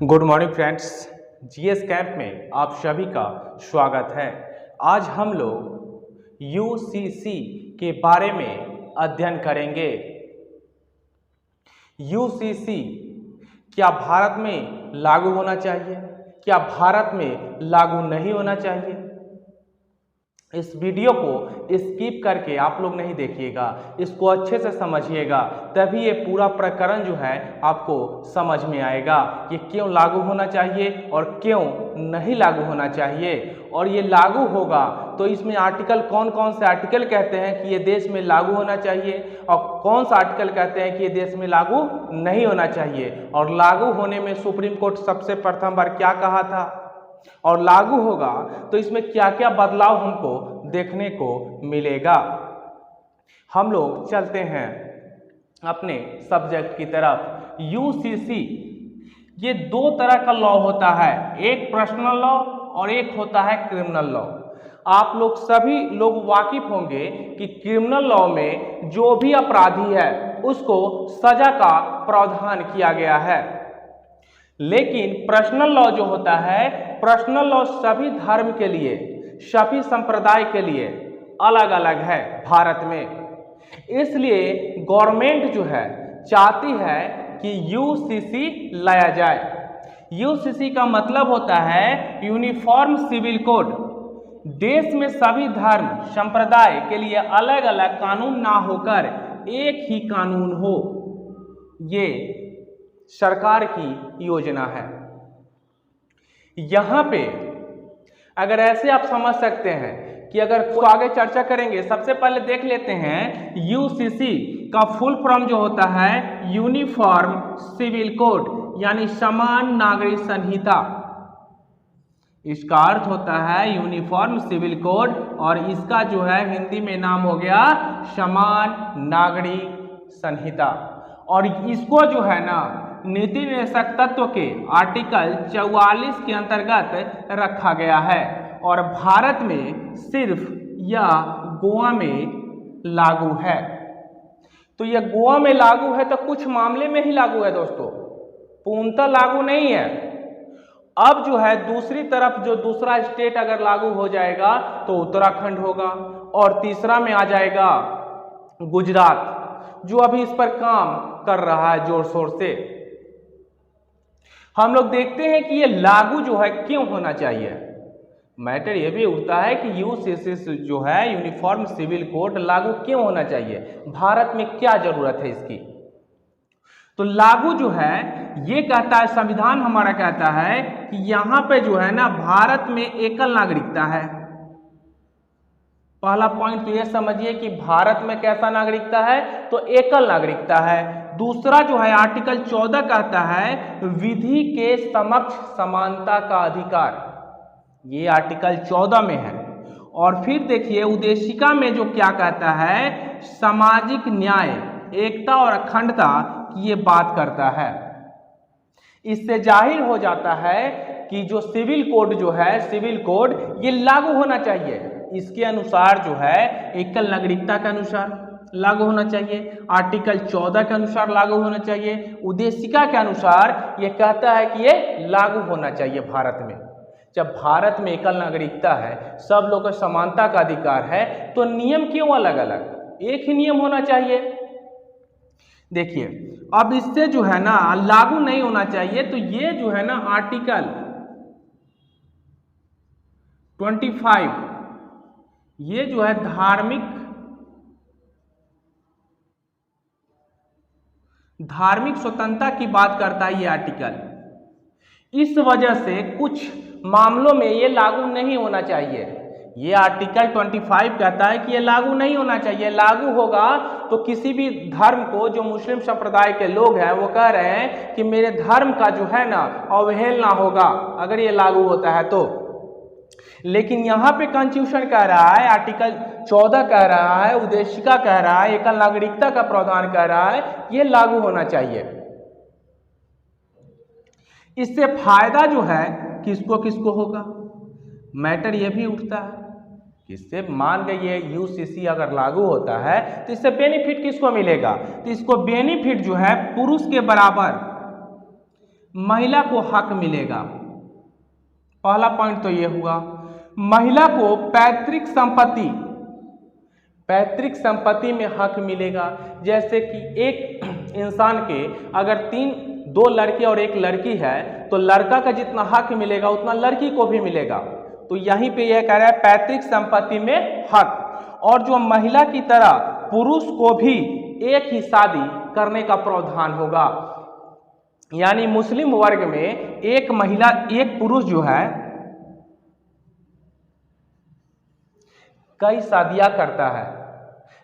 Good morning friends, GS camp में आप सभी का स्वागत है। आज हम लोग यूसीसी के बारे में अध्ययन करेंगे। यूसीसी क्या भारत में लागू होना चाहिए, क्या भारत में लागू नहीं होना चाहिए। इस वीडियो को स्किप करके आप लोग नहीं देखिएगा, इसको अच्छे से समझिएगा, तभी ये पूरा प्रकरण जो है आपको समझ में आएगा। ये क्यों लागू होना चाहिए और क्यों नहीं लागू होना चाहिए, और ये लागू होगा तो इसमें आर्टिकल कौन कौन से आर्टिकल कहते हैं कि ये देश में लागू होना चाहिए, और कौन सा आर्टिकल कहते हैं कि ये देश में लागू नहीं होना चाहिए, और लागू होने में सुप्रीम कोर्ट सबसे प्रथम बार क्या कहा था, और लागू होगा तो इसमें क्या क्या बदलाव हमको देखने को मिलेगा। हम लोग चलते हैं अपने सब्जेक्ट की तरफ। यूसीसी ये दो तरह का लॉ होता है, एक पर्सनल लॉ और एक होता है क्रिमिनल लॉ। आप लोग सभी लोग वाकिफ होंगे कि क्रिमिनल लॉ में जो भी अपराधी है उसको सजा का प्रावधान किया गया है, लेकिन पर्सनल लॉ जो होता है, पर्सनल लॉ सभी धर्म के लिए, सभी संप्रदाय के लिए अलग अलग है भारत में। इसलिए गवर्नमेंट जो है चाहती है कि यूसीसी लाया जाए। यूसीसी का मतलब होता है यूनिफॉर्म सिविल कोड। देश में सभी धर्म संप्रदाय के लिए अलग अलग कानून ना होकर एक ही कानून हो, ये सरकार की योजना है। यहां पे अगर ऐसे आप समझ सकते हैं कि अगर तो आगे चर्चा करेंगे, सबसे पहले देख लेते हैं यूसीसी का फुल फॉर्म जो होता है यूनिफॉर्म सिविल कोड, यानी समान नागरिक संहिता। इसका अर्थ होता है यूनिफॉर्म सिविल कोड, और इसका जो है हिंदी में नाम हो गया समान नागरिक संहिता। और इसको जो है ना नीति निदेशक तत्व के आर्टिकल 44 के अंतर्गत रखा गया है, और भारत में सिर्फ यह गोवा में लागू है। तो यह गोवा में लागू है तो कुछ मामले में ही लागू है दोस्तों, पूर्णतः लागू नहीं है। अब जो है दूसरी तरफ जो दूसरा स्टेट अगर लागू हो जाएगा तो उत्तराखंड होगा, और तीसरा में आ जाएगा गुजरात, जो अभी इस पर काम कर रहा है जोर शोर से। हम लोग देखते हैं कि ये लागू जो है क्यों होना चाहिए। मैटर ये भी उठता है कि यूसीसी जो है यूनिफॉर्म सिविल कोड लागू क्यों होना चाहिए, भारत में क्या जरूरत है इसकी। तो लागू जो है ये कहता है, संविधान हमारा कहता है कि यहां पे जो है ना भारत में एकल नागरिकता है। पहला पॉइंट तो ये समझिए कि भारत में कैसा नागरिकता है, तो एकल नागरिकता है। दूसरा जो है आर्टिकल 14 कहता है विधि के समक्ष समानता का अधिकार, ये आर्टिकल 14 में है। और फिर देखिए उद्देशिका में जो क्या कहता है, सामाजिक न्याय, एकता और अखंडता की ये बात करता है। इससे जाहिर हो जाता है कि जो सिविल कोड जो है, सिविल कोड ये लागू होना चाहिए। इसके अनुसार जो है एकल नागरिकता के अनुसार लागू होना चाहिए, आर्टिकल 14 के अनुसार लागू होना चाहिए, उद्देशिका के अनुसार ये कहता है कि ये लागू होना चाहिए भारत में। जब भारत में एकल नागरिकता है, सब लोग को समानता का अधिकार है, तो नियम क्यों अलग अलग, एक ही नियम होना चाहिए। देखिए अब इससे जो है ना लागू नहीं होना चाहिए, तो ये जो है ना आर्टिकल 25 ये जो है धार्मिक स्वतंत्रता की बात करता है ये आर्टिकल। इस वजह से कुछ मामलों में ये लागू नहीं होना चाहिए। ये आर्टिकल 25 कहता है कि ये लागू नहीं होना चाहिए। लागू होगा तो किसी भी धर्म को, जो मुस्लिम संप्रदाय के लोग हैं वो कह रहे हैं कि मेरे धर्म का जो है ना अवहेलना होगा अगर ये लागू होता है तो। लेकिन यहाँ पे कॉन्स्टिट्यूशन कह रहा है, आर्टिकल 14 कह रहा है, उद्देशिका कह रहा है, एकल नागरिकता का प्रावधान कह रहा है, ये लागू होना चाहिए। इससे फायदा जो है किसको किसको होगा, मैटर ये भी उठता है। इससे मान गए ये यूसीसी अगर लागू होता है तो इससे बेनिफिट किसको मिलेगा, तो इसको बेनिफिट जो है पुरुष के बराबर महिला को हक मिलेगा। पहला पॉइंट तो ये हुआ। महिला को पैतृक संपत्ति में हक मिलेगा। जैसे कि एक इंसान के अगर दो लड़के और एक लड़की है तो लड़का का जितना हक मिलेगा उतना लड़की को भी मिलेगा। तो यहीं पे यह कह रहा है पैतृक संपत्ति में हक। और जो महिला की तरह पुरुष को भी एक ही शादी करने का प्रावधान होगा। यानी मुस्लिम वर्ग में एक पुरुष जो है कई शादियां करता है,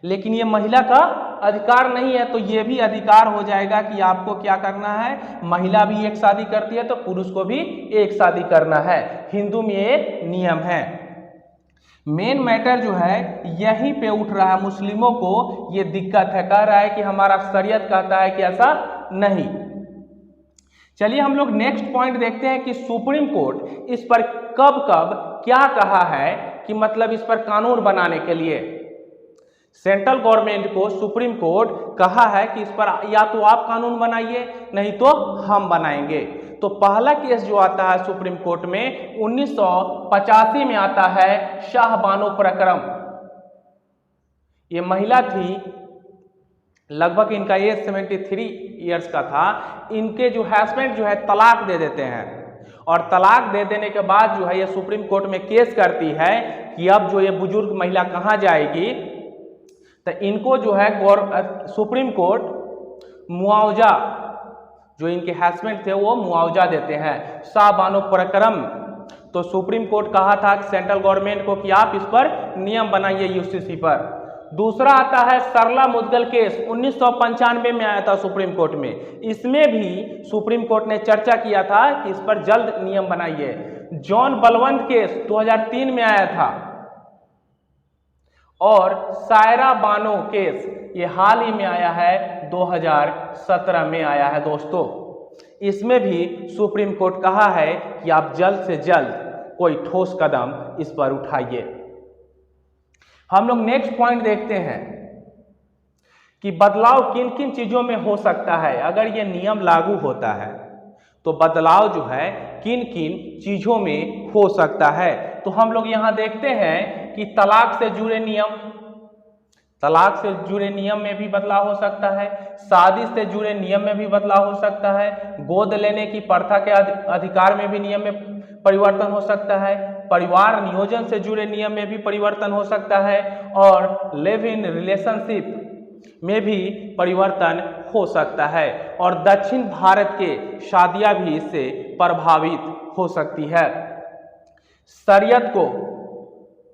लेकिन ये महिला का अधिकार नहीं है। तो ये भी अधिकार हो जाएगा कि आपको क्या करना है, महिला भी एक शादी करती है तो पुरुष को भी एक शादी करना है। हिंदू में ये नियम है। मेन मैटर जो है यहीं पे उठ रहा है, मुस्लिमों को ये दिक्कत है। कह रहा है कि हमारा शरीयत कहता है कि ऐसा नहीं। चलिए हम लोग नेक्स्ट पॉइंट देखते हैं कि सुप्रीम कोर्ट इस पर कब क्या कहा है कि मतलब इस पर कानून बनाने के लिए सेंट्रल गवर्नमेंट को सुप्रीम कोर्ट कहा है कि इस पर या तो आप कानून बनाइए नहीं तो हम बनाएंगे। तो पहला केस जो आता है सुप्रीम कोर्ट में 1985 में आता है शाह बानो प्रकरण। ये महिला थी, लगभग इनका एज 73 ईयर्स का था। इनके जो हस्बैंड जो है तलाक दे देते हैं और तलाक दे देने के बाद जो है ये सुप्रीम कोर्ट में केस करती है कि अब जो ये बुजुर्ग महिला कहाँ जाएगी। तो इनको जो है सुप्रीम कोर्ट मुआवजा, जो इनके हस्बैंड थे वो मुआवजा देते हैं, शाह बानो प्रकरण। तो सुप्रीम कोर्ट कहा था कि सेंट्रल गवर्नमेंट को कि आप इस पर नियम बनाइए यूसीसी पर। दूसरा आता है सरला मुद्गल केस, 1995 में आया था सुप्रीम कोर्ट में। इसमें भी सुप्रीम कोर्ट ने चर्चा किया था कि इस पर जल्द नियम बनाइए। जॉन बलवंत केस 2003 में आया था। और सायरा बानो केस ये हाल ही में आया है, 2017 में आया है दोस्तों। इसमें भी सुप्रीम कोर्ट कहा है कि आप जल्द से जल्द कोई ठोस कदम इस पर उठाइए। हम लोग नेक्स्ट पॉइंट देखते हैं कि बदलाव किन किन चीजों में हो सकता है। अगर ये नियम लागू होता है तो बदलाव जो है किन किन चीजों में हो सकता है। तो हम लोग यहां देखते हैं कि तलाक से जुड़े नियम में भी बदलाव हो सकता है, शादी से जुड़े नियम में भी बदलाव हो सकता है, गोद लेने की प्रथा के अधिकार में भी नियम में परिवर्तन हो सकता है, परिवार नियोजन से जुड़े नियम में भी परिवर्तन हो सकता है और लिव इन रिलेशनशिप में भी परिवर्तन हो सकता है। और दक्षिण भारत के शादियां भी इससे प्रभावित हो सकती है। शरीयत को,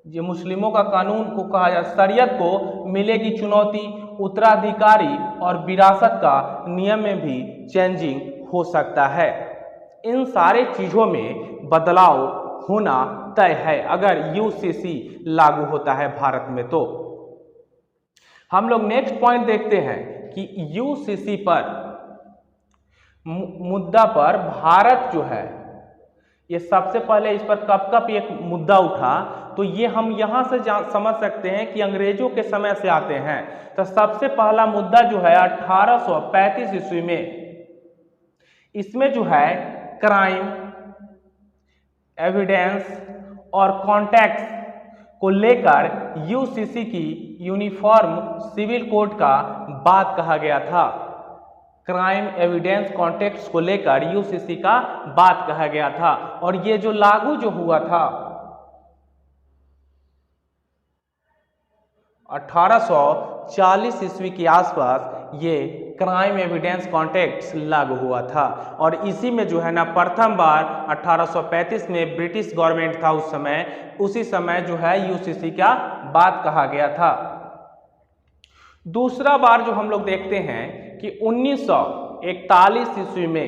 ये मुस्लिमों का कानून को कहा जाए, शरीयत को मिलेगी चुनौती। उत्तराधिकारी और विरासत का नियम में भी चेंजिंग हो सकता है। इन सारे चीजों में बदलाव होना तय है अगर यूसीसी लागू होता है भारत में। तो हम लोग नेक्स्ट पॉइंट देखते हैं कि यूसीसी पर मुद्दा पर भारत जो है ये सबसे पहले इस पर कब एक मुद्दा उठा, तो ये हम यहां से समझ सकते हैं कि अंग्रेजों के समय से आते हैं। तो सबसे पहला मुद्दा जो है 1835 ईस्वी में, इसमें जो है क्राइम, एविडेंस और कॉन्टेक्ट्स को लेकर यूसीसी की यूनिफॉर्म सिविल कोड का बात कहा गया था। क्राइम, एविडेंस, कॉन्टेक्ट्स को लेकर यूसीसी का बात कहा गया था। और ये जो लागू जो हुआ था 1840 ईस्वी के आसपास, ये क्राइम, एविडेंस, कॉन्टेक्ट्स लागू हुआ था। और इसी में जो है ना प्रथम बार 1835 में ब्रिटिश गवर्नमेंट था उस समय, उसी समय जो है यूसीसी का बात कहा गया था। दूसरा बार जो हम लोग देखते हैं कि 1941 ईस्वी में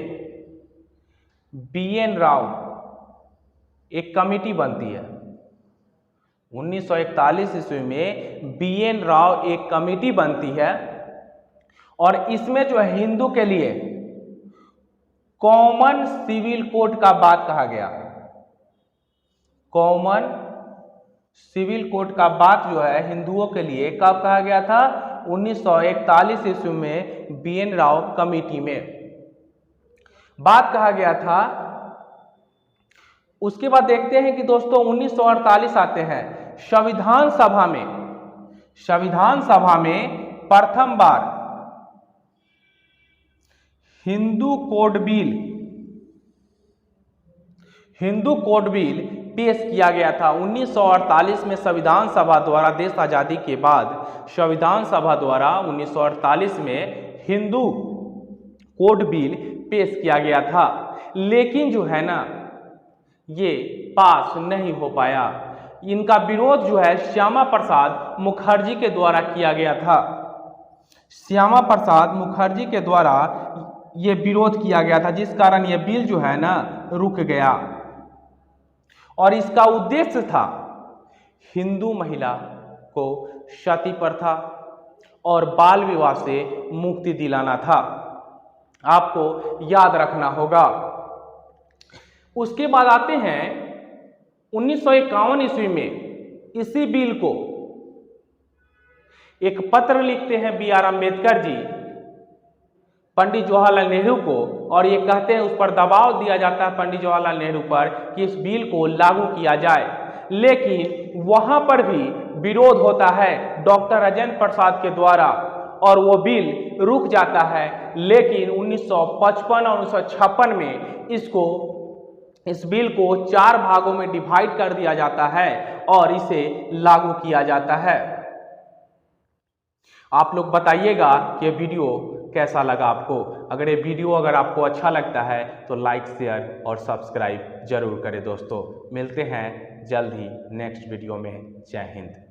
BN राव एक कमिटी बनती है। 1941 ईस्वी में BN राव एक कमिटी बनती है और इसमें जो है हिंदू के लिए कॉमन सिविल कोड का बात कहा गया। कॉमन सिविल कोड का बात जो है हिंदुओं के लिए कब कहा गया था? 1941 ईस्वी में BN राव कमेटी में। बात कहा गया था। उसके बाद देखते हैं कि दोस्तों 1948 आते हैं। संविधान सभा में प्रथम बार हिंदू कोड बिल पेश किया गया था। 1948 में संविधान सभा द्वारा, देश आजादी के बाद संविधान सभा द्वारा 1948 में हिंदू कोड बिल पेश किया गया था, लेकिन जो है ना ये पास नहीं हो पाया। इनका विरोध जो है श्यामा प्रसाद मुखर्जी के द्वारा किया गया था। श्यामा प्रसाद मुखर्जी के द्वारा ये विरोध किया गया था, जिस कारण ये बिल जो है ना रुक गया। और इसका उद्देश्य था हिंदू महिला को सती प्रथा और बाल विवाह से मुक्ति दिलाना था। आपको याद रखना होगा। उसके बाद आते हैं 1951 ईस्वी में इसी बिल को एक पत्र लिखते हैं बी आर अम्बेडकर जी पंडित जवाहरलाल नेहरू को, और ये कहते हैं, उस पर दबाव दिया जाता है पंडित जवाहरलाल नेहरू पर कि इस बिल को लागू किया जाए, लेकिन वहां पर भी विरोध होता है डॉक्टर राजेंद्र प्रसाद के द्वारा और वो बिल रुक जाता है। लेकिन 1955 और 1956 में इस बिल को 4 भागों में डिवाइड कर दिया जाता है और इसे लागू किया जाता है। आप लोग बताइएगा कि वीडियो कैसा लगा आपको। अगर ये वीडियो आपको अच्छा लगता है तो लाइक, शेयर और सब्सक्राइब जरूर करें दोस्तों। मिलते हैं जल्द ही नेक्स्ट वीडियो में। जय हिंद।